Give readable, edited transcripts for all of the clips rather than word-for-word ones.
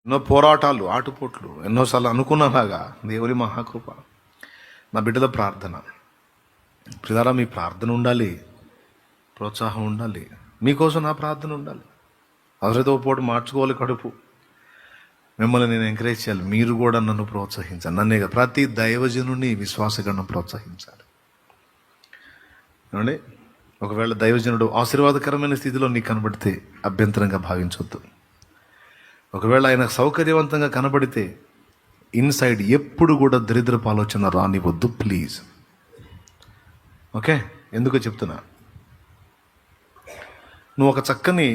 ఎన్నో పోరాటాలు, ఆటుపోట్లు, ఎన్నోసార్లు అనుకున్నలాగా దేవుని మహాకృప. నా బిడ్డల ప్రార్థన, ప్రియులారా, మీ ప్రార్థన ఉండాలి, ప్రోత్సాహం ఉండాలి, మీకోసం నా ప్రార్థన ఉండాలి. అవసరతో పోటు మార్చుకోవాలి కడుపు. మిమ్మల్ని నేను ఎంకరేజ్ చేయాలి, మీరు కూడా నన్ను ప్రోత్సహించాలి. నన్నే ప్రతి దైవజనుని విశ్వాసగణం ప్రోత్సహించాలి. ఏమండి, ఒకవేళ దైవజనుడు ఆశీర్వాదకరమైన స్థితిలో నీకు కనబడితే అభ్యంతరంగా భావించవద్దు. ఒకవేళ ఆయన సౌకర్యవంతంగా కనబడితే ఇన్సైడ్ ఎప్పుడు కూడా దరిద్రపు ఆలోచన రానివద్దు, ప్లీజ్. ఓకే, ఎందుకో చెప్తున్నా. నువ్వు ఒక చక్కని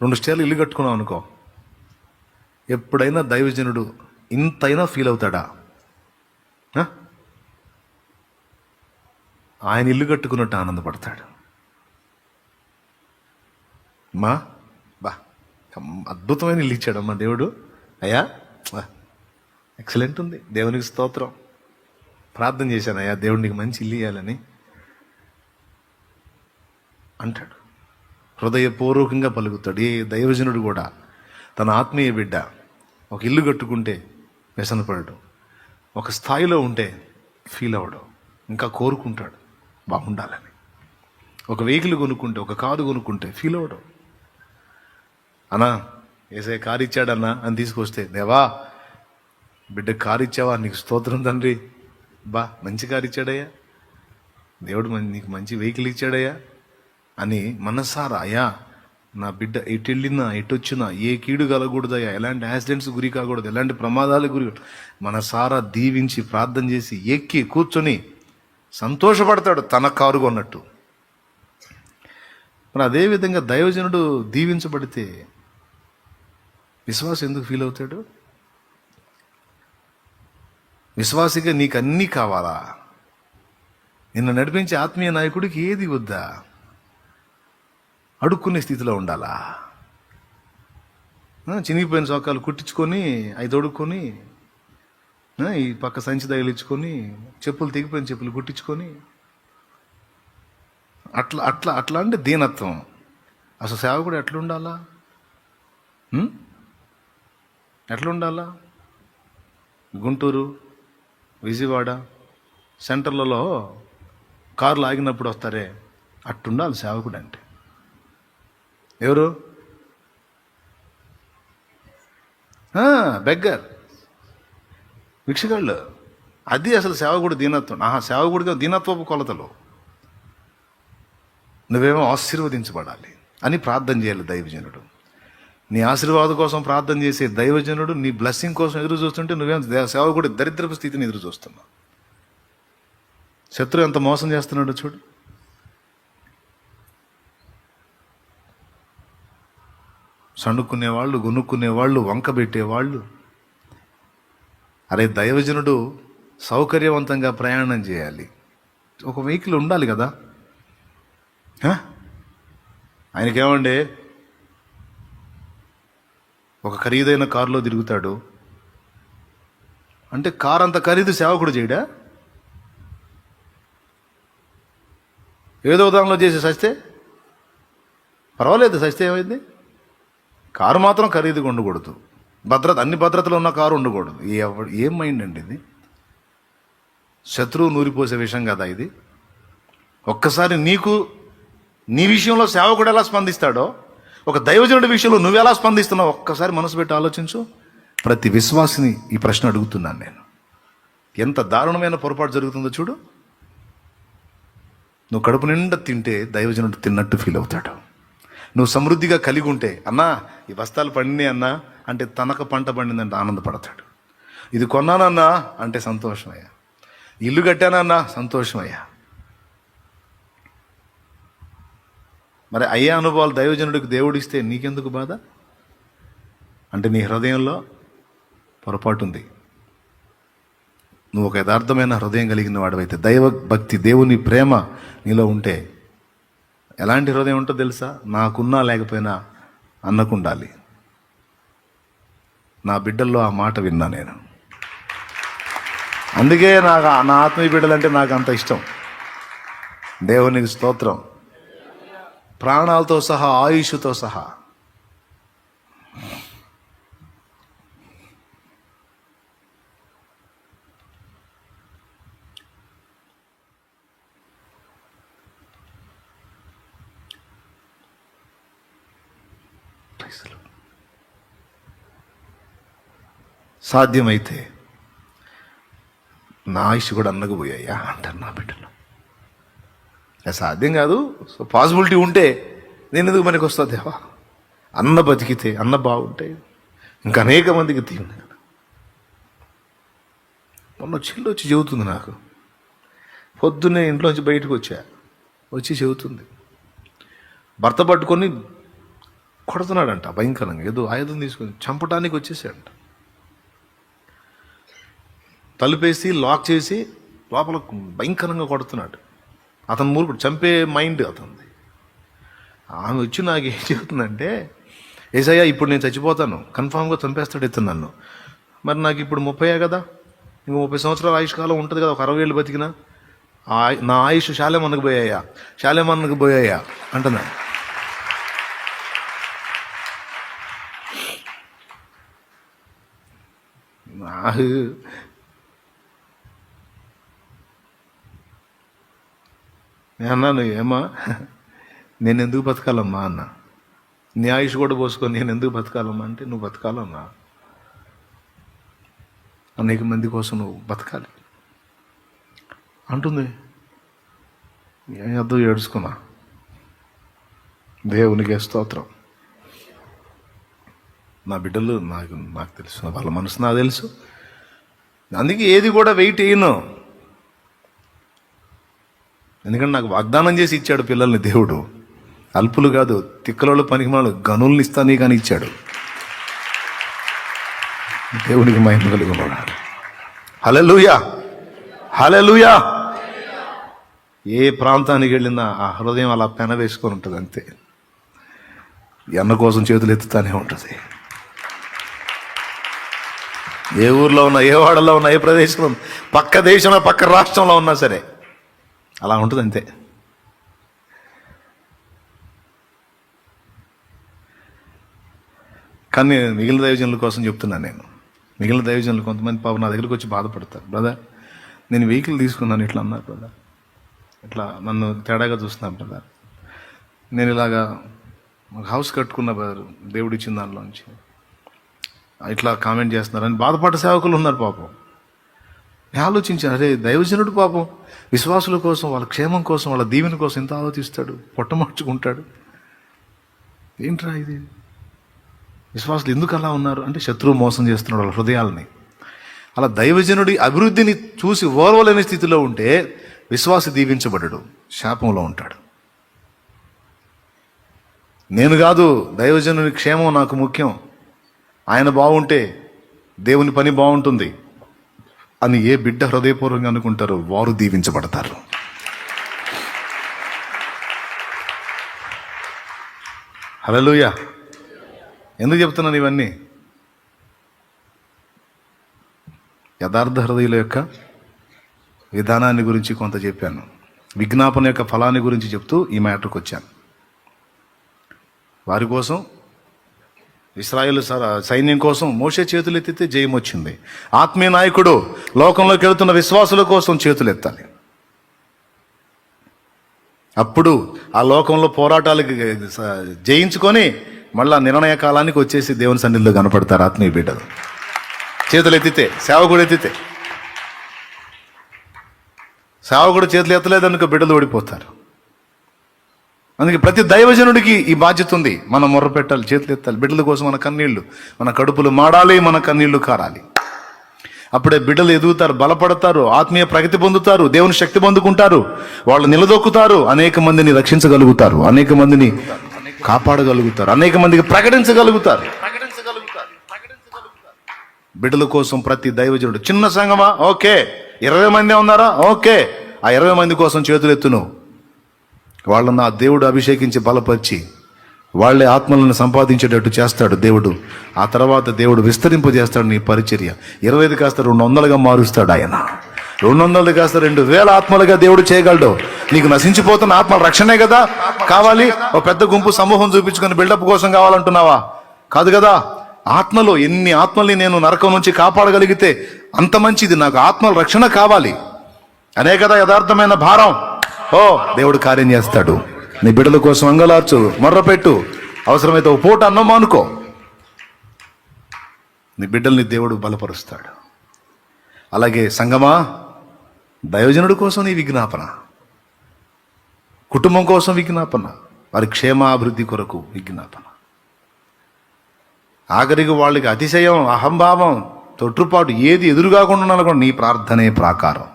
2 స్టేర్లు ఇల్లు కట్టుకున్నావు అనుకో, ఎప్పుడైనా దైవజనుడు ఇంతైనా ఫీల్ అవుతాడా? ఆయన ఇల్లు కట్టుకున్నట్టు ఆనందపడతాడు. బా అద్భుతమైన ఇల్లు ఇచ్చాడమ్మా దేవుడు. అయ్యా ఎక్సలెంట్ ఉంది, దేవునికి స్తోత్రం. ప్రార్థన చేశాను, అయ్యా దేవుడు నీకు మంచి ఇల్లు ఇవ్వాలని అంటాడు. హృదయపూర్వకంగా పలుకుతాడు. ఏ దైవజనుడు కూడా తన ఆత్మీయ బిడ్డ ఒక ఇల్లు కట్టుకుంటే వ్యసనపడడు, ఒక స్థాయిలో ఉంటే ఫీల్ అవ్వడు, ఇంకా కోరుకుంటాడు బాగుండాలని. ఒక వెహికల్ కొనుక్కుంటే, ఒక కారు కొనుక్కుంటే ఫీల్ అవ్వడు. అన్నా ఏసే కారు ఇచ్చాడన్నా అని తీసుకొస్తే, దేవా బిడ్డకు కారు ఇచ్చావా, నీకు స్తోత్రం తండ్రి, మంచి కారు ఇచ్చాడయ్యా దేవుడు, నీకు మంచి వెహికల్ ఇచ్చాడయ్యా అని మనసారా, అయ్యా నా బిడ్డ ఎటు వెళ్ళినా ఎటు వచ్చినా ఏ కీడు కలగకూడదయ్యా, ఎలాంటి యాక్సిడెంట్స్ గురి కాకూడదు, ఎలాంటి ప్రమాదాలకు గురి, మనసారా దీవించి ప్రార్థన చేసి ఎక్కి కూర్చొని సంతోషపడతాడు తన కారు కొన్నట్టు. మరి అదేవిధంగా దైవజనుడు దీవించబడితే విశ్వాసం ఎందుకు ఫీల్ అవుతాడు? విశ్వాసిగా నీకు అన్నీ కావాలా? నిన్ను నడిపించే ఆత్మీయ నాయకుడికి ఏది వద్దా? అడుక్కునే స్థితిలో ఉండాలా? చినిగిపోయిన చొక్కాలు కుట్టించుకొని అవి తొడుక్కొని, ఈ పక్క సంచి తగిలించుకొని, చెప్పులు తెగిపోయిన చెప్పులు కుట్టించుకొని, అట్లా అట్లా అట్లా అంటే దీనత్వం. అసలు సేవకుడు ఎట్లుండాలా? ఎట్లుండాలా? గుంటూరు, విజయవాడ సెంటర్లలో కార్లు ఆగినప్పుడు వస్తారే, అట్టుండాలి సేవకుడు అంటే. ఎవరు? బెగ్గర్, భిక్షగాళ్ళు. అది అసలు సేవకుడు దీనత్వం. సేవకుడిగా దీనత్వపు కొలతలు. నువ్వేమో ఆశీర్వదించబడాలి అని ప్రార్థన చేయాలి దైవజనుడు. నీ ఆశీర్వాదం కోసం ప్రార్థన చేసే దైవజనుడు నీ బ్లెస్సింగ్ కోసం ఎదురు చూస్తుంటే నువ్వేం సేవకుడి దరిద్రపు స్థితిని ఎదురు చూస్తున్నావు. శత్రువు ఎంత మోసం చేస్తున్నాడో చూడు. సణుక్కునేవాళ్ళు, గునుక్కునేవాళ్ళు, వంక పెట్టేవాళ్ళు. అరే దైవజనుడు సౌకర్యవంతంగా ప్రయాణం చేయాలి, ఒక వెహికల్ ఉండాలి కదా. ఆయనకేమండి ఒక ఖరీదైన కారులో తిరుగుతాడు అంటే, కారు అంత ఖరీదు సేవకుడు చేయడా? ఏదో ఉదాహరణలో చేసి సస్తే పర్వాలేదు, సస్తే ఏమైంది? కారు మాత్రం ఖరీదుగా ఉండకూడదు, అన్ని భద్రతలు ఉన్న కారు ఉండకూడదు. ఏం మైండ్ అండి ఇది? శత్రువు నూరిపోసే విషయం కదా ఇది. ఒక్కసారి నీ విషయంలో సేవకుడు ఎలా స్పందిస్తాడో, ఒక దైవజనుడి విషయంలో నువ్వెలా స్పందిస్తున్నావు ఒక్కసారి మనసు పెట్టి ఆలోచించు. ప్రతి విశ్వాసిని ఈ ప్రశ్న అడుగుతున్నాను నేను. ఎంత దారుణమైన పొరపాటు జరుగుతుందో చూడు. నువ్వు కడుపు నిండా తింటే దైవజనుడు తిన్నట్టు ఫీల్ అవుతాడు. నువ్వు సమృద్ధిగా కలిగి ఉంటే, అన్నా ఈ బస్తాలు పండినాయి అన్నా అంటే, తనక పంట పండిందంటే ఆనందపడతాడు. ఇది కొన్నానన్నా అంటే సంతోషమయ్యా, ఇల్లు కట్టానన్నా సంతోషమయ్యా. మరి అయ్యే అనుభవాలు దైవజనుడికి దేవుడిస్తే నీకెందుకు బాధ? అంటే నీ హృదయంలో పొరపాటు ఉంది. నువ్వు ఒక యథార్థమైన హృదయం కలిగిన వాడివైతే, దైవ భక్తి, దేవుని ప్రేమ నీలో ఉంటే ఎలాంటి హృదయం ఉంటుందో తెలుసా? నాకున్నా లేకపోయినా అన్నకుండాలి. నా బిడ్డల్లో ఆ మాట విన్నా నేను. అందుకే నా ఆత్మీయ బిడ్డలంటే నాకు అంత ఇష్టం. దేవునికి స్తోత్రం. ప్రాణాలతో సహా, ఆయుష్తో సహా ప్రైజ్లు. సాధ్యమైతే నా ఆయుష్ కూడా అన్నకు పోయాయా అంటారు నా బిడ్డలు. సాధ్యం కాదు, సో పాసిబిలిటీ ఉంటే నేను ఎందుకు మనకి వస్తా దేవా? అన్న బతికితే, అన్న బాగుంటే ఇంకా అనేక మందికి తీయండి. మొన్న చెల్లి వచ్చి చెబుతుంది నాకు, పొద్దున్నే ఇంట్లోంచి బయటకు వచ్చి చెబుతుంది, భర్త పట్టుకొని కొడుతున్నాడంట భయంకరంగా, ఏదో ఆయుధం తీసుకొని చంపడానికి వచ్చేసాడంట. తలుపేసి లాక్ చేసి లోపల భయంకరంగా కొడుతున్నాడు. అతను మూర్ఖుడు, చంపే మైండ్ అతనిది. ఆమె వచ్చి నాకు ఏం చెబుతుందంటే, ఏసయ్యా ఇప్పుడు నేను చచ్చిపోతాను, కన్ఫామ్గా చంపేస్తాడు ఇతను నన్ను, మరి నాకు ఇప్పుడు 30 కదా, ఇంకో 30 సంవత్సరాల ఆయుష్ కాలం ఉంటుంది కదా, ఒక 60 ఏళ్ళు బతికినా నా ఆయుష్ శాలేమన్నకు పోయాయా అంటున్నాను. నేను అన్నాను, ఏమా నేను ఎందుకు బతకాలమ్మా అన్న, నీ ఆయుష్ కూడా పోసుకొని నేను ఎందుకు బతకాలమ్మా అంటే, నువ్వు బతకాలన్నా, అనేక మంది కోసం నువ్వు బతకాలి అంటుంది. ఏదో ఏడుచుకున్నా. దేవునికి స్తోత్రం. నా బిడ్డలు నాకు తెలుసు, వాళ్ళ మనసు నాకు తెలుసు. అందుకే ఏది కూడా వెయిట్ వేయను, ఎందుకంటే నాకు వాగ్దానం చేసి ఇచ్చాడు పిల్లల్ని దేవుడు. అల్పులు కాదు, తిక్కలోళ్ళు పనికిమాలు గనుల్ని ఇస్తానే కానీ ఇచ్చాడు. దేవునికి మహిమ కలుగుతున్నాడు. హల్లెలూయా, హల్లెలూయా. ఏ ప్రాంతానికి వెళ్ళినా ఆ హృదయం అలా పెన వేసుకొని ఉంటుంది అంతే. అన్న కోసం చేతులు ఎత్తుతానే ఉంటుంది. ఏ ఊర్లో ఉన్నా, ఏ వాడలో ఉన్నా, ఏ ప్రదేశంలో, పక్క దేశంలో, పక్క రాష్ట్రంలో ఉన్నా సరే అలా ఉంటుంది అంతే. కానీ మిగిలిన దైవజనుల కోసం చెప్తున్నాను నేను. మిగిలిన దైవజనులు కొంతమంది పాపం నా దగ్గరికి వచ్చి బాధపడతారు, బ్రదర్ నేను వెహికల్ తీసుకున్నాను ఇట్లా అన్నారు బ్రదర్, ఇట్లా నన్ను తేడాగా చూస్తున్నాను బ్రదర్, నేను ఇలాగా హౌస్ కట్టుకున్న బ్రదర్ దేవుడు ఇచ్చిన దానిలోంచి ఇట్లా కామెంట్ చేస్తున్నారని బాధపడ్డ సేవకులు ఉన్నారు పాపం. నేను ఆలోచించాను, అరే దైవజనుడు పాపం విశ్వాసుల కోసం, వాళ్ళ క్షేమం కోసం, వాళ్ళ దీవెన కోసం ఎంత ఆలోచిస్తాడు, పొట్టమర్చుకుంటాడు. ఏంట్రా ఇది, విశ్వాసులు ఎందుకు అలా ఉన్నారు అంటే శత్రువు మోసం చేస్తున్నాడు వాళ్ళ హృదయాలని. అలా దైవజనుడి అభివృద్ధిని చూసి ఓర్వలేని స్థితిలో ఉంటే విశ్వాసి దీవించబడడు, శాపంలో ఉంటాడు. నేను కాదు, దైవజనుని క్షేమం నాకు ముఖ్యం, ఆయన బాగుంటే దేవుని పని బాగుంటుంది అని ఏ బిడ్డ హృదయపూర్వకంగా అనుకుంటారో వారు దీవించబడతారు. హల్లెలూయా. ఎందుకు చెప్తున్నాను ఇవన్నీ? యథార్థ హృదయుల యొక్క విధానాన్ని గురించి కొంత చెప్పాను, విజ్ఞాపన యొక్క ఫలాన్ని గురించి చెప్తూ ఈ మ్యాటర్కి వచ్చాను. వారి కోసం, ఇశ్రాయేలు సైన్యం కోసం మోషే చేతులు ఎత్తితే జయం వచ్చింది. ఆత్మీయ నాయకుడు లోకంలోకి వెళుతున్న విశ్వాసుల కోసం చేతులు ఎత్తాలి. అప్పుడు ఆ లోకంలో పోరాటాలకు జయించుకొని మళ్ళా నిర్ణయ కాలానికి వచ్చేసి దేవుని సన్నిధిలో కనపడతారు ఆత్మీయ బిడ్డలు. చేతులు ఎత్తితే, సేవకుడు ఎత్తితే. సేవకుడు చేతులు ఎత్తలేదనుకో బిడ్డలు ఓడిపోతారు. అందుకే ప్రతి దైవజనుడికి ఈ బాధ్యత ఉంది. మనం మొర్ర పెట్టాలి, చేతులు ఎత్తాలి. బిడ్డల కోసం మన కన్నీళ్లు, మన కడుపులు మాడాలి, మన కన్నీళ్లు కారాలి. అప్పుడే బిడ్డలు ఎదుగుతారు, బలపడతారు, ఆత్మీయ ప్రగతి పొందుతారు, దేవుని శక్తి పొందుకుంటారు, వాళ్ళు నిలదొక్కుతారు, అనేక మందిని రక్షించగలుగుతారు, అనేక మందిని కాపాడగలుగుతారు, అనేక మందికి ప్రకటించగలుగుతారు. బిడ్డల కోసం ప్రతి దైవజనుడు, చిన్న సంఘమా ఓకే, 20 మంది ఉన్నారా ఓకే, ఆ 20 మంది కోసం చేతులెత్తును. వాళ్ళను ఆ దేవుడు అభిషేకించి బలపరిచి వాళ్ళే ఆత్మలను సంపాదించేటట్టు చేస్తాడు దేవుడు. ఆ తర్వాత దేవుడు విస్తరింపజేస్తాడు నీ పరిచర్య. 25 కాస్త 200గా మారుస్తాడు ఆయన. 200 కాస్త 2000 ఆత్మలుగా దేవుడు చేయగలడు. నీకు నశించిపోతున్న ఆత్మల రక్షణే కదా కావాలి. ఒక పెద్ద గుంపు సమూహం చూపించుకొని బిల్డప్ కోసం కావాలంటున్నావా? కాదు కదా. ఆత్మలో ఎన్ని ఆత్మల్ని నేను నరకం నుంచి కాపాడగలిగితే అంత మంచిది. నాకు ఆత్మల రక్షణ కావాలి అనే కదా యథార్థమైన భారం. దేవుడు కార్యం చేస్తాడు. నీ బిడ్డల కోసం అంగలార్చు, మొర్రపెట్టు, అవసరమైతే ఒక పూట అన్నం మానుకో. నీ బిడ్డల్ని దేవుడు బలపరుస్తాడు. అలాగే సంగమా, దైవజనుడి కోసం నీ విజ్ఞాపన, కుటుంబం కోసం విజ్ఞాపన, వారి క్షేమాభివృద్ధి కొరకు విజ్ఞాపన. ఆఖరికి వాళ్ళకి అతిశయం, అహంభావం, తొట్టుపాటు ఏది ఎదురుగాకుండా కూడా నీ ప్రార్థనే ప్రాకారం.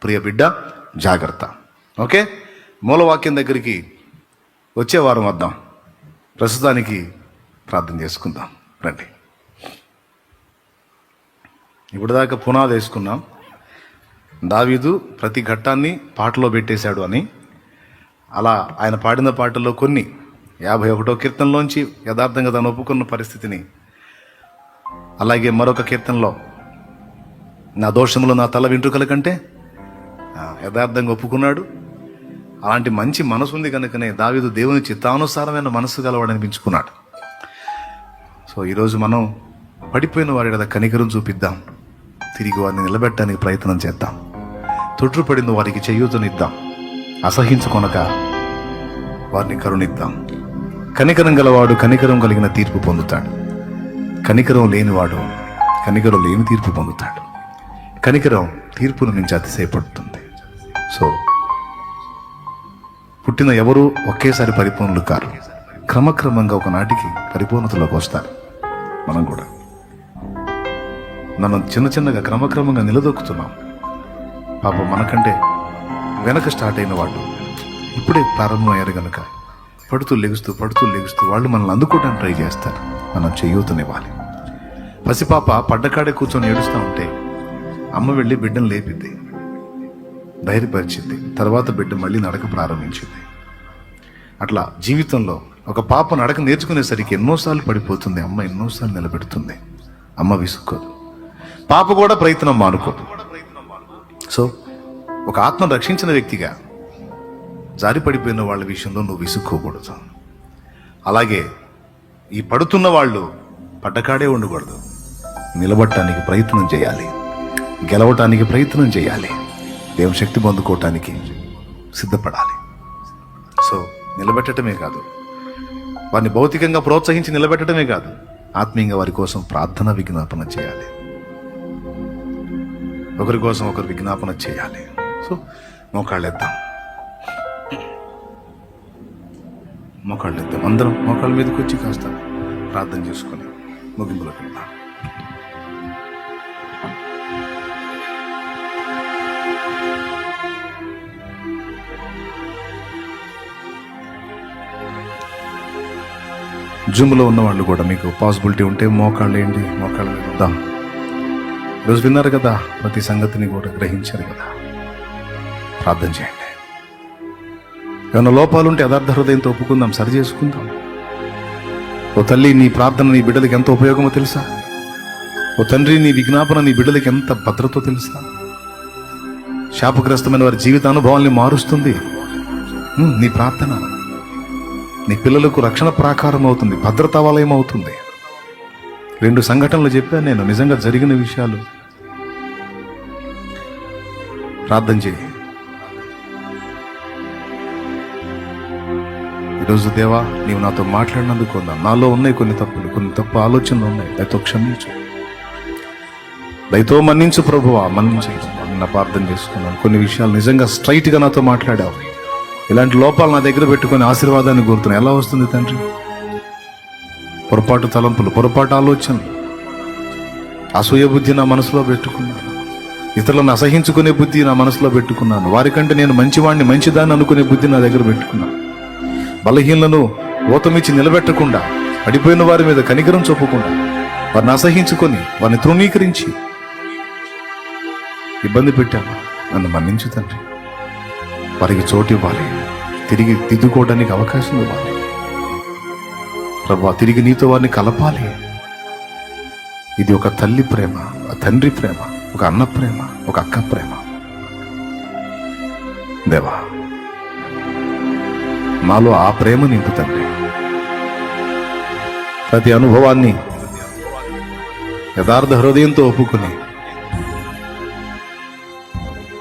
ప్రియ బిడ్డ, జాగ్రత్త. ఓకే, మూలవాక్యం దగ్గరికి వచ్చే వారం వద్దాం. ప్రస్తుతానికి ప్రార్థన చేసుకుందాం రండి. ఇప్పుడు దాకా పునాది వేసుకున్నాం. దావీదు ప్రతి ఘట్టాన్ని పాటలో పెట్టేశాడు అని. అలా ఆయన పాడిన పాటల్లో కొన్ని 51వ కీర్తనలోంచి యథార్థంగా తను ఒప్పుకున్న పరిస్థితిని, అలాగే మరొక కీర్తనలో నా దోషములు నా తల వెంట్రుకల కంటే యథార్థంగా ఒప్పుకున్నాడు. అలాంటి మంచి మనసు ఉంది కనుకనే దావీదు దేవుని చిత్తానుసారమైన మనసు గలవాడనిపించుకున్నాడు. సో ఈరోజు మనం పడిపోయిన వారి మీద కనికరం చూపిద్దాం. తిరిగి వారిని నిలబెట్టడానికి ప్రయత్నం చేద్దాం. తొట్టుపడిన వారికి చేయూతనిద్దాం. అసహించుకొనక వారిని కరుణిద్దాం. కనికరం గలవాడు కనికరం కలిగిన తీర్పు పొందుతాడు. కనికరం లేనివాడు కనికరం లేని తీర్పు పొందుతాడు. కనికరం తీర్పును నుంచి అతిశయపడుతుంది. సో పుట్టిన ఎవరూ ఒకేసారి పరిపూర్ణులు కారు. క్రమక్రమంగా ఒకనాటికి పరిపూర్ణతలోకి వస్తారు. మనం కూడా మనం చిన్నగా క్రమక్రమంగా నిలదొక్కుతున్నాం. పాపం మనకంటే వెనక స్టార్ట్ అయిన వాళ్ళు ఇప్పుడే ప్రారంభమయ్యారు కనుక పడుతూ లెగుస్తూ వాళ్ళు మనల్ని అందుకోవడానికి ట్రై చేస్తారు. మనం చేయూతనివ్వాలి. పసిపాప పడ్డకాడే కూర్చొని ఏడుస్తూ ఉంటే అమ్మ వెళ్ళి బిడ్డను లేపిద్ది, ధైర్యపరిచింది. తర్వాత బిడ్డ మళ్ళీ నడక ప్రారంభించింది. అట్లా జీవితంలో ఒక పాప నడక నేర్చుకునేసరికి ఎన్నోసార్లు పడిపోతుంది, అమ్మ ఎన్నోసార్లు నిలబెడుతుంది. అమ్మ విసుక్కోదు, పాప కూడా ప్రయత్నం మానుకోదు. సో ఒక ఆత్మను రక్షించిన వ్యక్తిగా జారిపడిపోయిన వాళ్ళ విషయంలో నువ్వు విసుక్కోకూడదు. అలాగే ఈ పడుతున్న వాళ్ళు పడ్డకాడే ఉండకూడదు. నిలబడటానికి ప్రయత్నం చేయాలి, గెలవటానికి ప్రయత్నం చేయాలి, దేవుని శక్తి పొందుకోవటానికి సిద్ధపడాలి. సో నిలబెట్టడమే కాదు, వారిని భౌతికంగా ప్రోత్సహించి నిలబెట్టడమే కాదు, ఆత్మీయంగా వారి కోసం ప్రార్థన విజ్ఞాపన చేయాలి. ఒకరి కోసం ఒకరు విజ్ఞాపన చేయాలి. సో మోకాళ్ళేద్దాం, అందరం మోకాళ్ళ మీదకి వచ్చి కాస్త ప్రార్థన చేసుకొని ముగింపులోకి వెళ్దాం. జూమ్లో ఉన్న వాళ్ళు కూడా మీకు పాసిబిలిటీ ఉంటే మోకాళ్ళు వేయండి, మోకాళ్ళ మీద వద్దాం. ఈరోజు విన్నారు కదా, ప్రతి సంగతిని కూడా గ్రహించారు కదా. ప్రార్థన చేయండి. ఏమైనా లోపాలుంటే యథార్థ హృదయంతో ఒప్పుకుందాం, సరి చేసుకుందాం. ఓ తల్లి, నీ ప్రార్థన నీ బిడ్డలకి ఎంత ఉపయోగమో తెలుసా? ఓ తండ్రి, నీ విజ్ఞాపన నీ బిడ్డలకి ఎంత భద్రతో తెలుసా? శాపగ్రస్తమైన వారి జీవిత అనుభవాల్ని మారుస్తుంది నీ ప్రార్థన. నీ పిల్లలకు రక్షణ ప్రాకారం అవుతుంది, భద్రతా వలయం అవుతుంది. 2 సంఘటనలు చెప్పాను నేను, నిజంగా జరిగిన విషయాలు. ప్రార్థన చేయి. ఈరోజు దేవా, నీవు నాతో మాట్లాడినందుకు నాలో ఉన్నాయి కొన్ని తప్పు ఆలోచనలు ఉన్నాయి, దయతో క్షమించు, దయతో మన్నించు ప్రభువా, మన్నించు. నా ప్రార్థన చేసుకున్నాను. కొన్ని విషయాలు నిజంగా స్ట్రైట్గా నాతో మాట్లాడావు. ఇలాంటి లోపాలు నా దగ్గర పెట్టుకొని ఆశీర్వాదాన్ని కోరుతున్నాను. ఎలా వస్తుంది తండ్రి? పొరపాటు తలంపులు, పొరపాటు ఆలోచనలు, అసూయ బుద్ధి నా మనసులో పెట్టుకున్నాను. ఇతరులను అసహించుకునే బుద్ధి నా మనసులో పెట్టుకున్నాను. వారికంటే నేను మంచివాడిని, మంచిదాన్ని అనుకునే బుద్ధి నా దగ్గర పెట్టుకున్నాను. బలహీనలను ఓతమిచ్చి నిలబెట్టకుండా, పడిపోయిన వారి మీద కనికరం చూపకుండా, వారిని అసహించుకొని, వారిని తృణీకరించి ఇబ్బంది పెట్టాను. నన్ను మన్నించు తండ్రి. వారికి చోటు ఇవ్వాలి, తిరిగి దిద్దుకోవడానికి అవకాశం ఇవ్వాలి ప్రభువా. తిరిగి నీతో వారిని కలపాలి. ఇది ఒక తల్లి ప్రేమ, ఒక తండ్రి ప్రేమ, ఒక అన్న ప్రేమ, ఒక అక్క ప్రేమ. దేవా, నాలో ఆ ప్రేమ నింపు తండ్రి. ప్రతి అనుభవాన్ని యథార్థ హృదయంతో ఒప్పుకుని,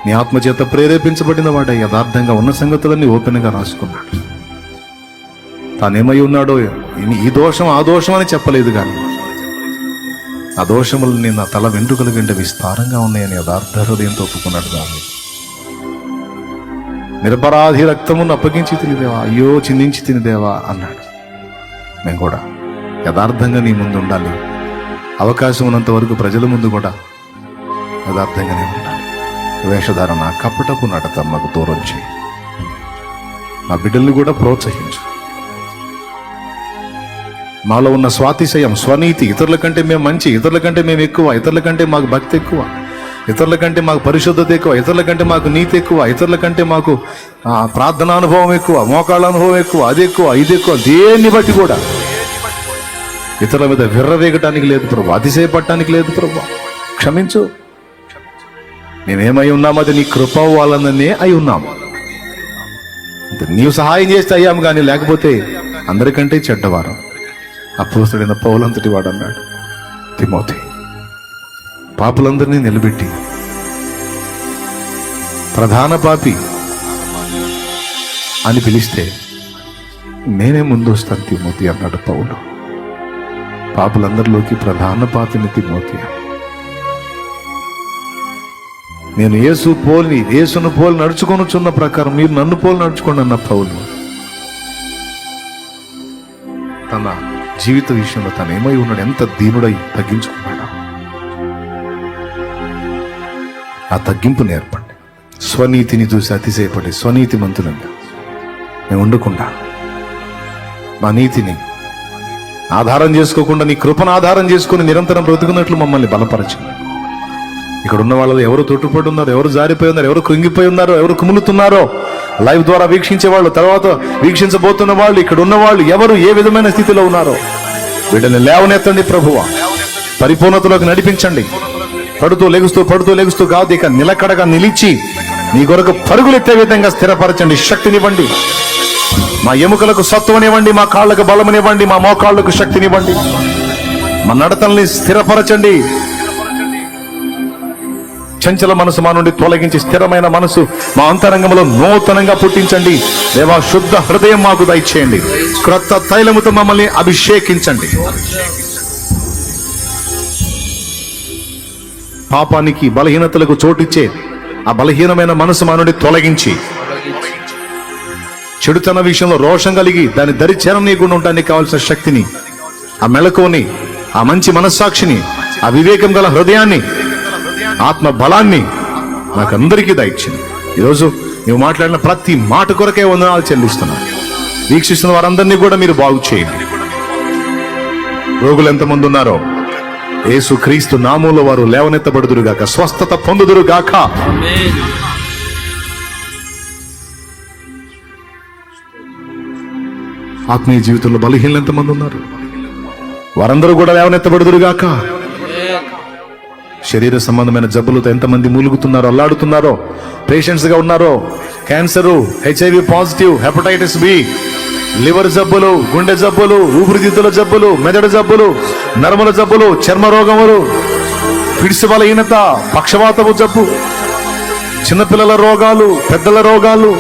నీ ఆత్మచేత ప్రేరేపించబడిన వాడే యథార్థంగా ఉన్న సంగతులన్నీ ఓపెన్గా రాసుకున్నాడు. తానేమై ఉన్నాడో ఈ దోషం ఆ దోషం అని చెప్పలేదు, కానీ ఆ దోషములని నా తల వెంట్రుకల కంటే విస్తారంగా ఉన్నాయని యథార్థ హృదయంతో ఒప్పుకున్నాడు దావీదు. నిరపరాధి రక్తమును అప్పగించి తినిదేవా, అయ్యో చిందించి తినిదేవా అన్నాడు. మేము కూడా యథార్థంగా నీ ముందు ఉండాలి. అవకాశం ఉన్నంత వరకు ప్రజల ముందు కూడా యథార్థంగానే ఉండాలి. వేషధారణ, కపటపు నడత మాకు దూరం చేయి. మా బిడ్డల్ని కూడా ప్రోత్సహించు. మాలో ఉన్న స్వాతిశయం, స్వనీతి, ఇతరుల కంటే మేము మంచి, ఇతరుల కంటే మేము ఎక్కువ, ఇతరుల కంటే మాకు భక్తి ఎక్కువ, ఇతరుల కంటే మాకు పరిశుద్ధత ఎక్కువ, ఇతరుల కంటే మాకు నీతి ఎక్కువ, ఇతరుల కంటే మాకు ప్రార్థనానుభవం ఎక్కువ, మోకాళ్ళ అనుభవం ఎక్కువ, అది ఎక్కువ, ఇది ఎక్కువ, దేన్ని బట్టి కూడా ఇతరుల మీద విర్రవేగటానికి లేదు ప్రభు, అతిశయపడటానికి లేదు ప్రభు. క్షమించు. మేమేమై ఉన్నాము అది నీ కృప వాళ్ళనే అయి ఉన్నాము. నీవు సహాయం చేస్తే అయ్యాము, కానీ లేకపోతే అందరికంటే చెడ్డవారం. అపోస్తలుడైన పౌలంతటి వాడు అన్నాడు, తిమోతి, పాపులందరినీ నిలబెట్టి ప్రధాన పాపి అని పిలిస్తే నేనే ముందు వస్తాను తిమోతి అన్నాడు పౌలు. పాపులందరిలోకి ప్రధాన పాపిని తిమోతి. నేను యేసును పోలి నడుచుకొనుచున్న ప్రకారం మీరు నన్ను పోలి నడుచుకోండి అన్న పౌలు తన జీవిత విషయంలో తను ఏమై ఉన్నాడు, ఎంత దీనుడై తగ్గించుకున్నాడు. ఆ తగ్గింపు నేర్పండి. స్వనీతిని చూసి అతిశయపడి స్వనీతి మంతులంగా మేము ఉండకుండా మా నీతిని ఆధారం చేసుకోకుండా నీ కృపను ఆధారం చేసుకుని నిరంతరం బ్రతుకున్నట్లు మమ్మల్ని బలపరచండి. ఇక్కడ ఉన్న వాళ్ళు ఎవరు తొట్టుపడి ఉన్నారు, ఎవరు జారిపోయి ఉన్నారు, ఎవరు కృంగిపోయి ఉన్నారో, ఎవరు కుములుతున్నారో, లైవ్ ద్వారా వీక్షించే వాళ్ళు, తర్వాత వీక్షించబోతున్న వాళ్ళు, ఇక్కడ ఉన్న వాళ్ళు ఎవరు ఏ విధమైన స్థితిలో ఉన్నారో వీళ్ళని లేవనెత్తండి ప్రభువా. పరిపూర్ణతలోకి నడిపించండి. పడుతూ లెగుస్తూ కాదు, ఇక నిలకడగా నిలిచి నీ కొరకు పరుగులెత్తే విధంగా స్థిరపరచండి. శక్తినివ్వండి. మా ఎముకలకు సత్వనివ్వండి, మా కాళ్ళకు బలమునివ్వండి, మా మోకాళ్లకు శక్తినివ్వండి. మా నడతల్ని స్థిరపరచండి. చంచల మనసు మా నుండి తొలగించి స్థిరమైన మనసు మా అంతరంగంలో నూతనంగా పుట్టించండి. దేవా, శుద్ధ హృదయం మాకు దయచేయండి. క్రొత్త తైలముతో మమ్మల్ని అభిషేకించండి. పాపానికి, బలహీనతలకు చోటిచ్చే ఆ బలహీనమైన మనసు మా నుండి తొలగించి చెడుతన విషయంలో రోషం కలిగి దాన్ని దరి చేరనీయకుండా ఉండడానికి కావాల్సిన శక్తిని, ఆ మెళకువని, ఆ మంచి మనస్సాక్షిని, ఆ వివేకం గల హృదయాన్ని, ఆత్మ బలాన్ని నాకందరికీ దయచేయండి. ఈరోజు నువ్వు మాట్లాడిన ప్రతి మాట కొరకే వందనాలు చెల్లిస్తున్నాను. వీక్షిస్తున్న వారందరినీ కూడా మీరు బాగు చేయండి. రోగులు ఎంతమంది ఉన్నారో యేసు క్రీస్తు నామములో వారు లేవనెత్తబడుదురుగాక, స్వస్థత పొందుదురుగాక. ఆత్మీయ జీవితంలో బలహీనలు ఎంతమంది ఉన్నారు, వారందరూ కూడా లేవనెత్తబడుదురుగాక. శరీర సంబంధమైన జబ్బులతో ఎంతమంది మూలుగుతున్నారో, అల్లాడుతున్నారో, పేషెంట్స్ గా ఉన్నారో, cancer, HIV positive, hepatitis B, liver జబ్బులు, గుండె జబ్బులు, ఊపిరితిత్తుల జబ్బులు, మెదడు జబ్బులు, నరముల జబ్బులు, చర్మ రోగములు, పిడిసి బలహీనత, పక్షవాతపు జబ్బు, చిన్నపిల్లల రోగాలు, పెద్దల రోగాలు,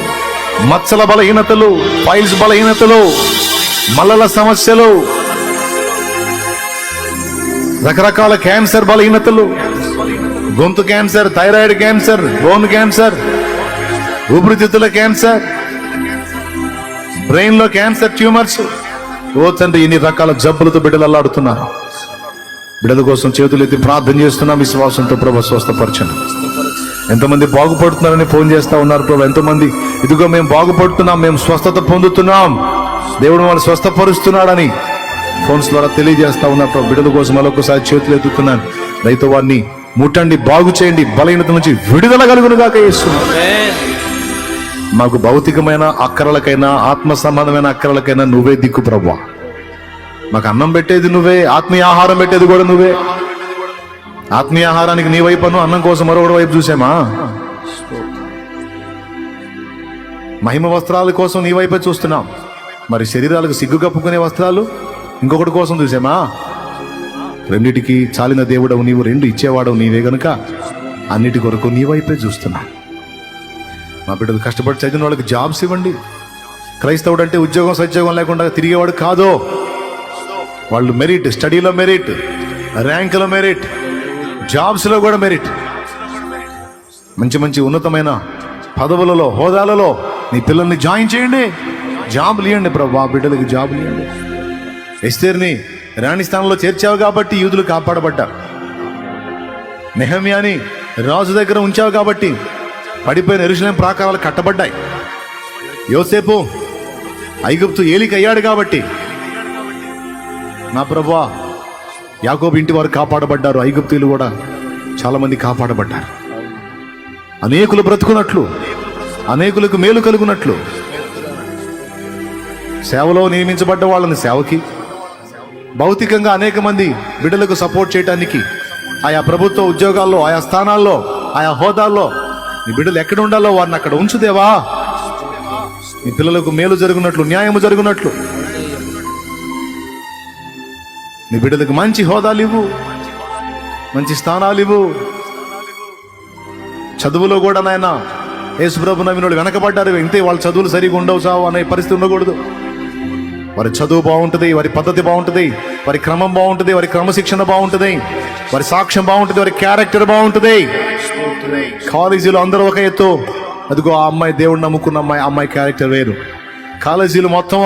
మచ్చల బలహీనతలు, ఫైల్స్ బలహీనతలు, మల్లల సమస్యలు, రకరకాల క్యాన్సర్ బలహీనతలు, గొంతు cancer, thyroid cancer, bone cancer, ఊపిరితిత్తుల క్యాన్సర్, బ్రెయిన్ లో క్యాన్సర్ ట్యూమర్స్. ఓ తండ్రి, ఇన్ని రకాల జబ్బులతో బిడ్డలు అల్లాడుతున్నారు. బిడ్డల కోసం చేతులు ఎత్తి ప్రార్థన చేస్తున్నాం. విశ్వాసంతో ప్రభు స్వస్థపరచండి. ఎంతమంది బాగుపడుతున్నారని ఫోన్ చేస్తా ఉన్నారు ప్రభు. ఎంతమంది ఇదిగో మేము బాగుపడుతున్నాం, మేము స్వస్థత పొందుతున్నాం, దేవుడు వాళ్ళు స్వస్థపరుస్తున్నాడని ఫోన్స్ ద్వారా తెలియజేస్తా ఉన్నారు ప్రభు. బిడ్డల కోసం మరొకసారి చేతులు ఎత్తుతున్నాను. దయతో వారిని ముట్టండి, బాగు చేయండి, బలహీనత నుంచి విడుదల కలుగునుగాక యేసునామములో. మాకు భౌతికమైన అక్కరలకైనా, ఆత్మ సంబంధమైన అక్కరలకైనా నువ్వే దిక్కు ప్రభువా. మాకు అన్నం పెట్టేది నువ్వే, ఆత్మీయ ఆహారం పెట్టేది కూడా నువ్వే. ఆత్మీయ ఆహారానికి నీ వైపును, అన్నం కోసం మరొకటి వైపు చూసామా? మహిమ వస్త్రాల కోసం నీ వైపే చూస్తున్నాం. మరి శరీరాలకు సిగ్గు కప్పుకునే వస్త్రాలు ఇంకొకటి కోసం చూసామా? రెండిటికి చాలిన దేవుడవు నీవు, రెండు ఇచ్చేవాడవు నీవే గనుక అన్నిటి కొరకు నీ వైపే చూస్తున్నా. మా బిడ్డలు కష్టపడి చదివిన వాళ్ళకి జాబ్స్ ఇవ్వండి. క్రైస్తవుడు అంటే ఉద్యోగం సద్యోగం లేకుండా తిరిగేవాడు కాదు. వాళ్ళు మెరిట్, స్టడీలో మెరిట్, ర్యాంకులో మెరిట్, జాబ్స్లో కూడా మెరిట్. మంచి మంచి ఉన్నతమైన పదవులలో, హోదాలలో నీ పిల్లల్ని జాయిన్ చేయండి. జాబులు ఇవ్వండి ప్రభా, బిడ్డలకి జాబులు ఇవ్వండి. ఎస్తేర్ని రాణి స్థానంలో చేర్చావు కాబట్టి యూదులు కాపాడబడ్డారు. నెహమ్యాని రాజు దగ్గర ఉంచావు కాబట్టి పడిపోయిన యెరూషలేము ప్రాకారాలు కట్టబడ్డాయి. యోసేపు ఐగుప్తు ఏలికి అయ్యాడు కాబట్టి నా ప్రభువా యాకోబు ఇంటి వారు కాపాడబడ్డారు. ఐగుప్తీయులు కూడా చాలా మంది కాపాడబడ్డారు. అనేకులు బ్రతుకున్నట్లు, అనేకులకు మేలు కలుగునట్లు, సేవలో నియమించబడ్డ వాళ్ళని సేవకి, భౌతికంగా అనేక మంది బిడ్డలకు సపోర్ట్ చేయడానికి ఆయా ప్రభుత్వ ఉద్యోగాల్లో, ఆయా స్థానాల్లో, ఆయా హోదాల్లో నీ బిడ్డలు ఎక్కడ ఉండాలో వారిని అక్కడ ఉంచుదేవా. నీ పిల్లలకు మేలు జరుగునట్లు, న్యాయము జరుగునట్లు నీ బిడ్డలకు మంచి హోదాలు ఇవ్వు, మంచి స్థానాలు ఇవ్వు. చదువులో కూడా నాయన యేసుప్రభు నమ్మినోళ్ళు వెనకబడ్డారు. ఇంతే వాళ్ళ చదువులు సరిగా ఉండవు చావు అనే పరిస్థితి ఉండకూడదు. వారి చదువు బాగుంటుంది, వారి పద్ధతి బాగుంటుంది, వారి క్రమం బాగుంటుంది, వారి క్రమశిక్షణ బాగుంటుంది, వారి సాక్ష్యం బాగుంటుంది, వారి క్యారెక్టర్ బాగుంటుంది. కాలేజీలో అందరూ ఒక ఎత్తు, అదిగో ఆ అమ్మాయి దేవుడిని నమ్ముకున్న అమ్మాయి, అమ్మాయి క్యారెక్టర్ వేరు. కాలేజీ మొత్తం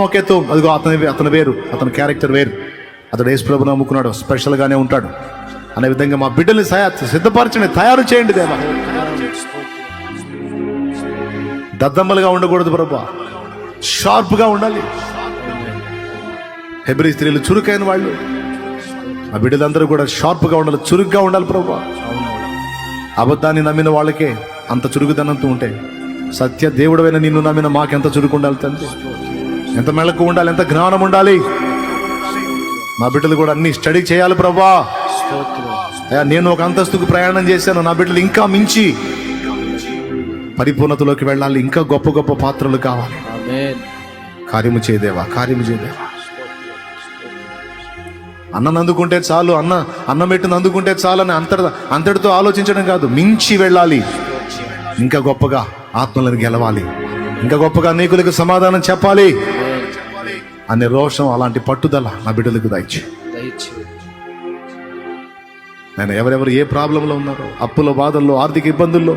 ఒక ఎత్తు, అదిగో అతను వేరు, అతని క్యారెక్టర్ వేరు. అతడు యేసుప్రభుని నమ్ముకున్నాడు, స్పెషల్గానే ఉంటాడు అనే విధంగా మా బిడ్డల్ని సిద్ధపరచండి, తయారు చేయండి దేవా. దద్దమ్మలుగా ఉండకూడదు ప్రభా, షార్ప్గా ఉండాలి. హెబ్రీ స్త్రీలు చురుకైన వాళ్ళు, ఆ బిడ్డలందరూ కూడా షార్ప్గా ఉండాలి, చురుగ్గా ఉండాలి ప్రభా. అబద్ధాన్ని నమ్మిన వాళ్ళకే అంత చురుకుదనంతో ఉంటే సత్య దేవుడైన నిన్ను నమ్మిన మాకెంత చురుకు ఉండాలి తండ్రి, ఎంత మెళకు ఉండాలి, ఎంత జ్ఞానం ఉండాలి. మా బిడ్డలు కూడా అన్ని స్టడీ చేయాలి ప్రభా. నేను ఒక అంతస్తుకు ప్రయాణం చేశాను, నా బిడ్డలు ఇంకా మించి పరిపూర్ణతలోకి వెళ్ళాలి, ఇంకా గొప్ప గొప్ప పాత్రలు కావాలి. కార్యము చేయదేవా, కార్యము చేయదేవా. అన్నం అందుకుంటే చాలు, అన్నం పెట్టిన అందుకుంటే చాలు అని అంతటితో ఆలోచించడం కాదు, మించి వెళ్ళాలి, ఇంకా గొప్పగా ఆత్మలను గెలవాలి, ఇంకా గొప్పగా అనేకులకు సమాధానం చెప్పాలి అనే రోషం, అలాంటి పట్టుదల నా బిడ్డలకు దయచే. నేను ఎవరెవరు ఏ ప్రాబ్లంలో ఉన్నారో, అప్పుల బాధల్లో, ఆర్థిక ఇబ్బందుల్లో,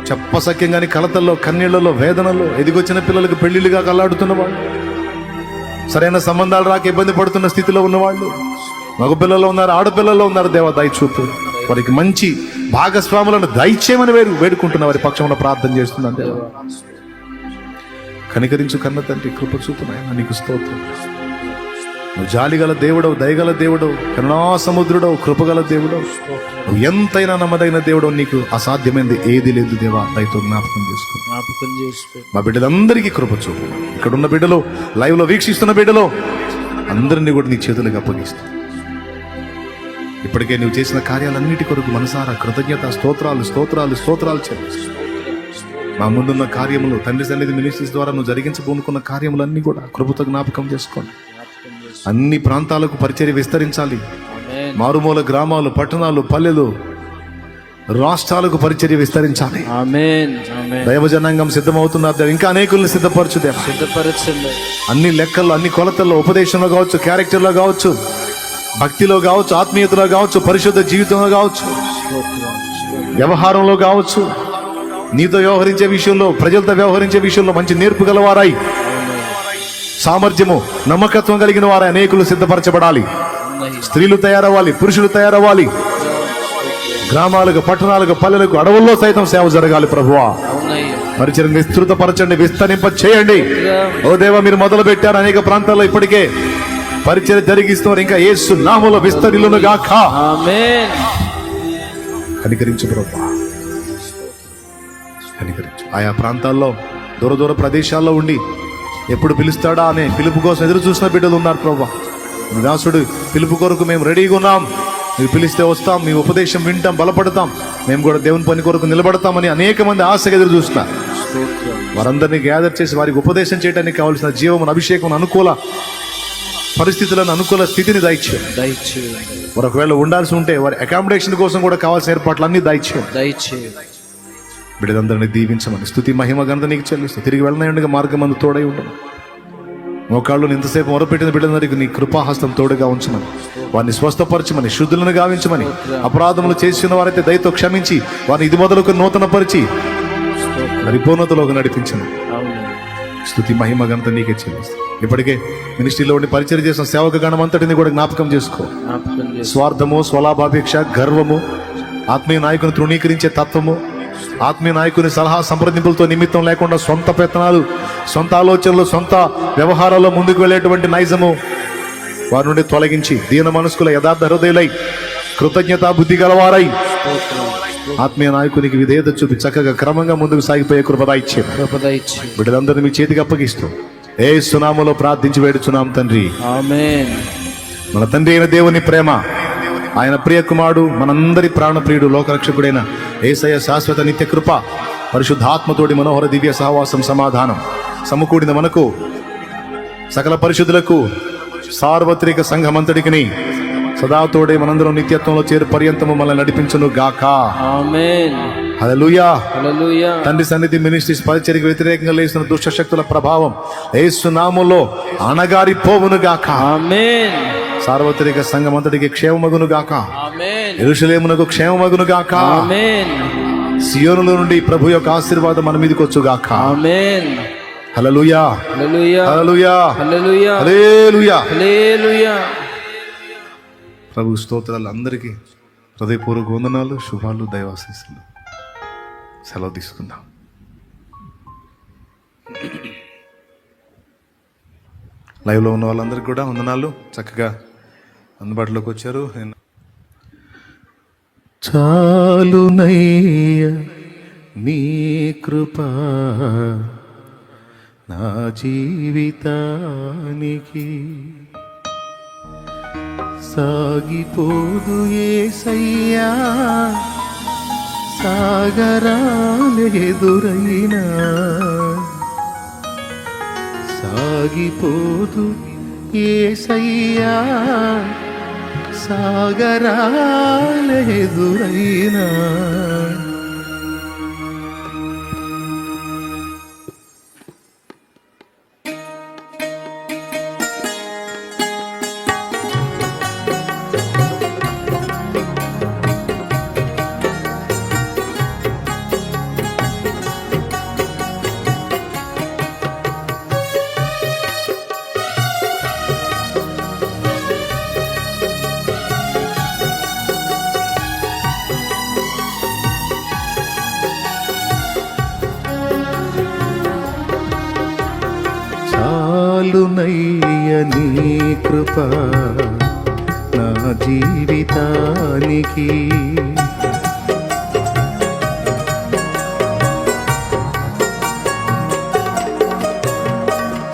చెప్పసక్యంగాని కలతల్లో, కన్నీళ్లలో, వేదనలో, ఎదిగొచ్చిన పిల్లలకు పెళ్లిళ్ళుగా కల్లాడుతున్న వాళ్ళు, సరైన సంబంధాలు రాక ఇబ్బంది పడుతున్న స్థితిలో ఉన్నవాళ్ళు, మగపిల్లలు ఉన్నారు, ఆడపిల్లల్లో ఉన్నారు. దేవా దయచూపు, వారికి మంచి భాగస్వాములను దయచేయమని వేడుకుంటున్న వారి పక్షంలో ప్రార్థన చేస్తున్నాను దేవా. కనికరించు కన్న తండ్రి, కృప చూపు నాయనా, నీకు స్తోత్రం. నువ్వు జాలిగల దేవుడవు, దయగల దేవుడవు, కరుణా సముద్రుడవు, కృపగల దేవుడవు, నువ్వు ఎంతైనా నమ్మదైన దేవుడవు, నీకు అసాధ్యమైనది ఏది లేదు దేవా. దయతో జ్ఞాపకం చేసుకో. మా బిడ్డలందరికీ కృప చూపు. ఇక్కడున్న బిడ్డలు, లైవ్ లో వీక్షిస్తున్న బిడ్డలు అందరినీ కూడా నీ చేతులకు అప్పగిస్తూ, ఇప్పటికే నువ్వు చేసిన కార్యాలన్నిటి కొరకు మనసారా కృతజ్ఞత స్తోత్రాలు చెల్లిస్తూ, మా ముందున్న కార్యములు, తండ్రి సన్నిధి మినిస్ట్రీస్ ద్వారా నువ్వు జరిగించబోనుకున్న కార్యములన్నీ కూడా కృపతో జ్ఞాపకం చేసుకోండి. అన్ని ప్రాంతాలకు పరిచర్య విస్తరించాలి. మారుమూల గ్రామాలు, పట్టణాలు, పల్లెలు, రాష్ట్రాలకు పరిచర్య విస్తరించాలి. దైవజనాంగం సిద్ధమవుతున్నారు, ఇంకా అనేకుల్ని సిద్ధపరచండి. అన్ని లెక్కల్లో, అన్ని కొలతల్లో, ఉపదేశంలో కావచ్చు, క్యారెక్టర్లో కావచ్చు, భక్తిలో కావచ్చు, ఆత్మీయతలో కావచ్చు, పరిశుద్ధ జీవితంలో కావచ్చు, వ్యవహారంలో కావచ్చు, నీతో వ్యవహరించే విషయంలో, ప్రజలతో వ్యవహరించే విషయంలో మంచి నేర్పు గలవారై, సామర్థ్యము, నమ్మకత్వం కలిగిన వారై అనేకులు సిద్ధపరచబడాలి. స్త్రీలు తయారవ్వాలి, పురుషులు తయారవ్వాలి. గ్రామాలకు, పట్టణాలకు, పల్లెలకు, అడవుల్లో సైతం సేవ జరగాలి ప్రభువా. పరిచయం విస్తృతపరచండి, విస్తరింప చేయండి. ఓ దేవా, మీరు మొదలు పెట్టారు అనేక ప్రాంతాల్లో, ఇప్పటికే పరిచయం జరిగిస్తున్నారు, ఇంకా యేసు నామములో విస్తరిల్లును గాక. కనికరించు ప్రభువా, కనికరించు. ఆయా ప్రాంతాల్లో, దూర ప్రదేశాల్లో ఉండి ఎప్పుడు పిలుస్తాడా అనే పిలుపు కోసం ఎదురు చూసిన బిడ్డలు ఉన్నారు ప్రభువా. దాసుడు పిలుపు కొరకు మేము రెడీగా ఉన్నాం, మీరు పిలిస్తే వస్తాం, మీ ఉపదేశం వింటాం, బలపడతాం, మేము కూడా దేవుని పని కొరకు నిలబడతామని అనేక మంది ఆశగా ఎదురు చూస్తున్నారు. వారందరినీ గ్యాదర్ చేసి వారికి ఉపదేశం చేయడానికి కావాల్సిన జీవమును, అభిషేకం, అనుకూల పరిస్థితులను, అనుకూల స్థితిని దయచే. వారు ఒకవేళ ఉండాల్సి ఉంటే వారి అకామిడేషన్ కోసం కూడా కావాల్సిన ఏర్పాట్లు అన్ని దయచే. బిడ్డలందరినీ దీవించమని స్తుతి, మహిమ, ఘనత నీకు చెల్లిస్తూ తిరిగి వెళ్ళనయుండగా మార్గమందు తోడై ఉండను. మోకాళ్ళు ఇంతసేపు మొరపెట్టిన బిడ్డలందరికీ నీ కృపాహస్తం తోడుగా ఉంచమని, వారిని స్వస్థపరచమని, శుద్ధులను గావించమని, అపరాధములు చేసిన వారైతే దయతో క్షమించి వారిని ఇది మొదలుకు నూతన పరిచి పరిపూర్ణతలోకి నడిపించను. స్తుతి మహిమ ఘనత నీకే చెల్లిస్తాను. ఇప్పటికే మినిస్ట్రీలో ఉండి పరిచయం చేసిన సేవక గణం అంతటిని కూడా జ్ఞాపకం చేసుకో. స్వార్థము, స్వలాభాపేక్ష, గర్వము, ఆత్మీయ నాయకుని తృణీకరించే తత్వము, ఆత్మీయ నాయకుని సలహా సంప్రదింపులతో నిమిత్తం లేకుండా సొంత పెత్తనాలు, సొంత ఆలోచనలు, సొంత వ్యవహారాల్లో ముందుకు వెళ్ళేటువంటి నైజము వారి నుండి తొలగించి దీన మనస్కుల యథార్థ హృదయులై కృతజ్ఞతా బుద్ధి గలవారై ఆత్మీయ నాయకునికి విధేయత చూపి చక్కగా క్రమంగా ముందుకు సాగిపోయే కృపద ఇచ్చేది. బిడ్డలందరినీ మీ చేతికి అప్పగిస్తూ యేసు నామములో ప్రార్థించి వేడుచున్నాం తండ్రి, ఆమేన్. మన తండ్రి అయిన దేవుని ప్రేమ, ఆయన ప్రియ కుమారుడు, మనందరి ప్రాణప్రియుడు, లోకరక్షకుడైన యేసయ్య శాశ్వత నిత్య కృప, పరిశుద్ధాత్మతోడి మనోహర దివ్య సహవాసం, సమాధానం సమకూడిన మనకు, సకల పరిశుద్ధులకు, సార్వత్రిక సంఘమంతటికిని సదాతోడే మనందరం నిత్యత్వంలో చేరు పర్యంతము మనల్ని నడిపించును గాక. ఆమేన్. హల్లెలూయా. హల్లెలూయా. తండ్రి సన్నిధి మినిస్ట్రీస్ పరిచర్యకు వ్యతిరేకంగా లేస్తున్న దుష్ట శక్తుల ప్రభావం యేసు నామములో అణగారిపోవును గాక. ఆమేన్. సార్వత్రిక సంఘమంతటికి క్షేమమగును గాక. ఆమేన్. యెరూషలేమునకు క్షేమమగును గాక. ఆమేన్. సియోనులో నుండి ప్రభు యొక్క ఆశీర్వాదం మన మీదకి వచ్చు గాక. ఆమేన్. హల్లెలూయా. హల్లెలూయా. హల్లెలూయా. హల్లెలూయా. హల్లెలూయా. హల్లెలూయా. ప్రభు స్తోత్రాలు. అందరికీ హృదయపూర్వక వందనాలు, శుభాలు, దైవాశీస్సులు. సెలవు తీసుకుందాం. లైవ్లో ఉన్న వాళ్ళందరికీ కూడా వందనాలు. చక్కగా అందుబాటులోకి వచ్చారు. చాలునయ్య నీ కృప నా జీవితానికి, సాగిపోదు యేసయ్యా సాగరాలెదురైనా, సాగిపోదు యేసయ్యా సాగరాలెదురైనా. చాలునయ్య నీ కృప నా జీవితానికి,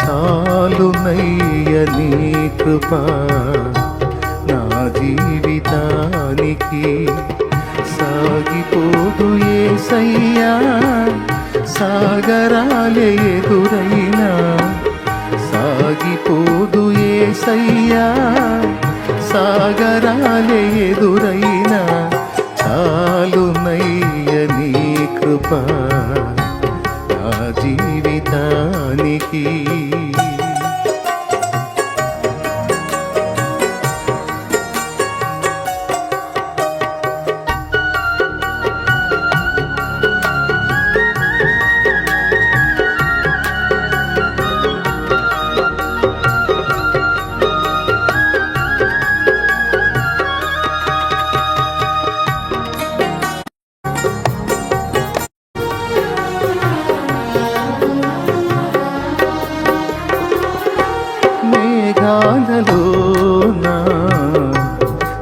చాలునయ్య నీ కృప నా జీవితానికి, సాగిపోదు యేసయ్యా సాగరాలే ఎదురైనా, సాగిపోదు యేసయ్యా సాగరాలే ఎదురైనా. చాలునయ్య నీ కృప నా జీవితానికి. మేఘాలలోనా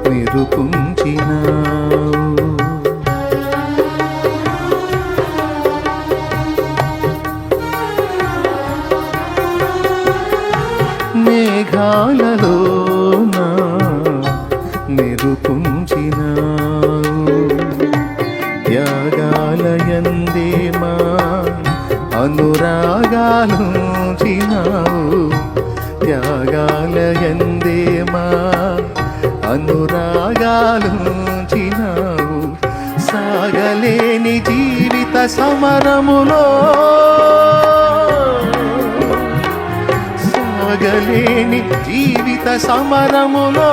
మెరుపుంచినావు, మేఘాలలోనా మెరుపుంచినావు, త్యాగాలయందేమా అనురాగాలుంచినావు, త్యాగాలయందేమా అనురాగాలుంచినావు. సాగలేని జీవిత సమరములో సాగలేని జీవిత సమరములో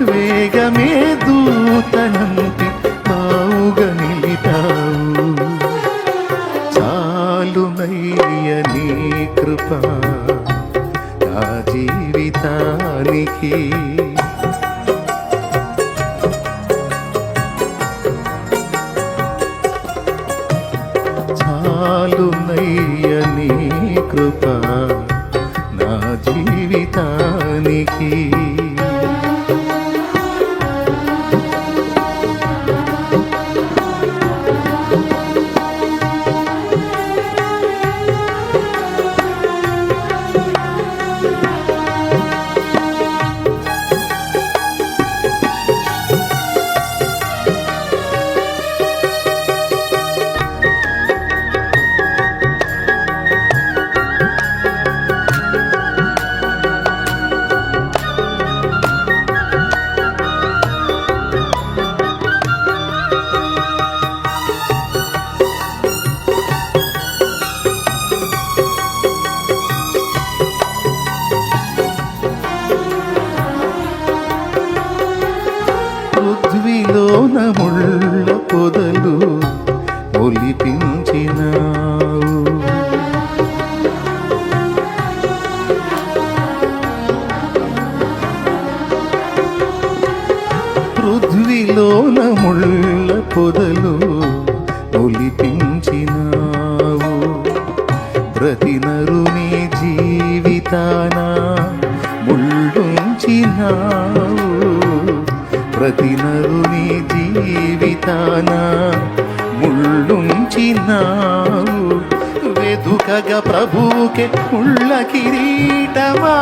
వేగమే దూతనంటి తావుగా నిలిపావు. చాలునయ్య నీ కృప నా జీవితానికి. చాలునయ్య నీ కృప నా జీవితానికి. పృథ్వీలోన ముళ్ళ పొదలు ఒలిపించినావు. పృథ్వీలోన ముళ్ళ పొదలు ఒలిపించినావు. ప్రతి నరుని జీవితాన ముళ్ళుంచినావు. ప్రతి నరుని జీవితాన ముళ్ళుంచినావు. వెదుకగా ప్రభువుకే ముళ్ళ కిరీటమా.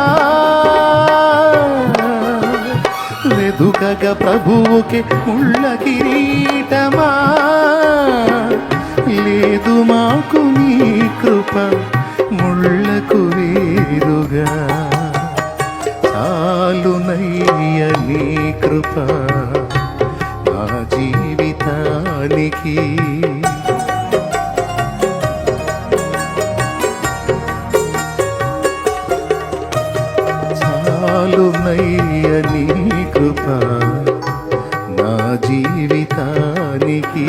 వెదుకగా ప్రభువుకే ముళ్ళ కిరీటమా. లేదు మాకు నీ కృప ముళ్ళకు వేరుగా. చాలునయ్య నీ కృప నా జీవితానికి. చాలునయ్య నీ కృప నా జీవితానికి.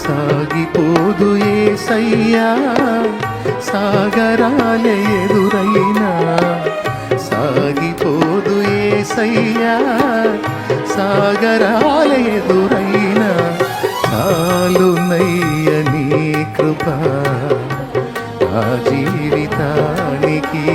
సాగిపోదు యేసయ్యా సాగరాలే ఎదురైనా. సాగిపోదు యేసయ్యా సాగరాల ఎదురైనా. చాలునయ్య నీ కృప నా జీవితానికి.